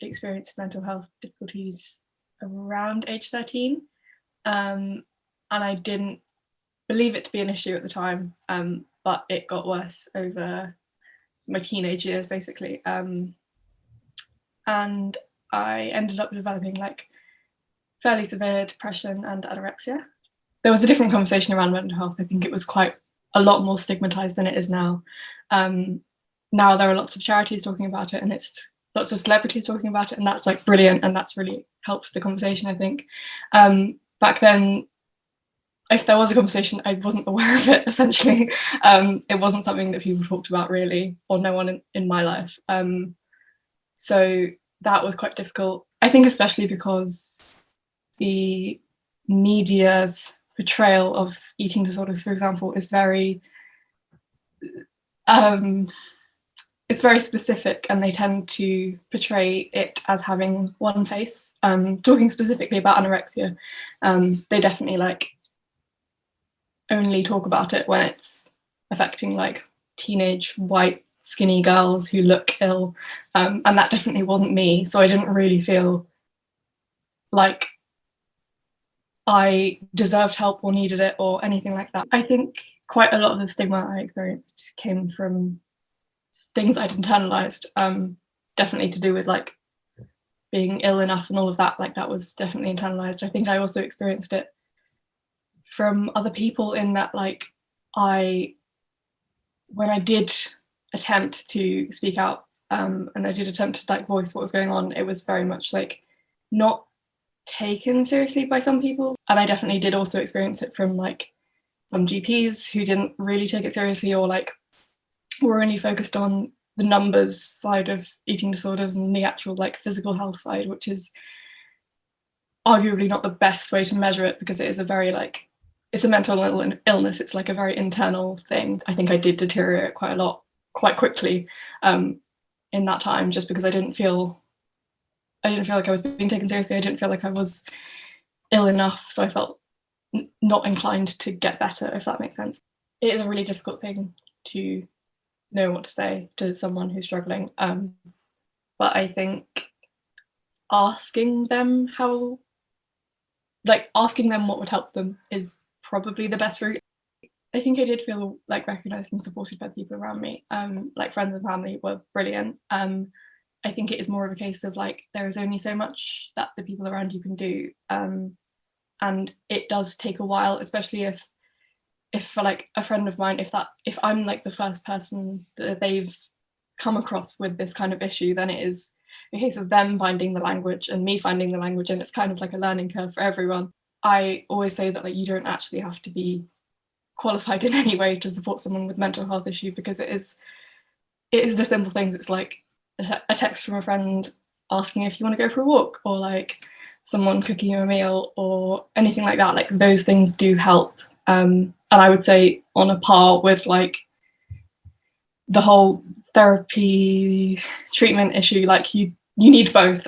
experienced mental health difficulties around age 13, and I didn't believe it to be an issue at the time, but it got worse over my teenage years, basically. And I ended up developing like fairly severe depression and anorexia. There was a different conversation around mental health. I think it was quite a lot more stigmatized than it is now. Now there are lots of charities talking about it, and it's lots of celebrities talking about it, and that's like brilliant, and that's really helped the conversation, I think. Back then, if there was a conversation, I wasn't aware of it, essentially. It wasn't something that people talked about really, or no one in my life. So that was quite difficult. I think especially because the media's portrayal of eating disorders, for example, is very it's very specific, and they tend to portray it as having one face. Talking specifically about anorexia, they definitely like only talk about it when it's affecting like teenage white skinny girls who look ill, and that definitely wasn't me, so I didn't really feel like I deserved help or needed it or anything like that. I think quite a lot of the stigma I experienced came from things I'd internalized, definitely to do with like being ill enough and all of that. Like that was definitely internalized. I think I also experienced it from other people in that like when I did attempt to speak out, and I did attempt to like voice what was going on, it was very much like not taken seriously by some people. And I definitely did also experience it from like some GPs who didn't really take it seriously, or like were only focused on the numbers side of eating disorders and the actual like physical health side, which is arguably not the best way to measure it, because it is a very like, it's a mental illness. It's like a very internal thing. I think I did deteriorate quite a lot, quite quickly, in that time, just because I didn't feel like I was being taken seriously. I didn't feel like I was ill enough, so I felt not inclined to get better, if that makes sense. It is a really difficult thing to know what to say to someone who's struggling, but I think asking them what would help them is probably the best route. I think I did feel like recognised and supported by the people around me. Like friends and family were brilliant. I think it is more of a case of like there is only so much that the people around you can do, and it does take a while, especially if for like a friend of mine, if I'm like the first person that they've come across with this kind of issue, then it is a case of them finding the language and me finding the language, and it's kind of like a learning curve for everyone. I always say that like you don't actually have to be qualified in any way to support someone with mental health issue, because it is the simple things. It's like a text from a friend asking if you want to go for a walk, or like someone cooking you a meal, or anything like that. Like those things do help, and I would say on a par with like the whole therapy treatment issue, like you need both.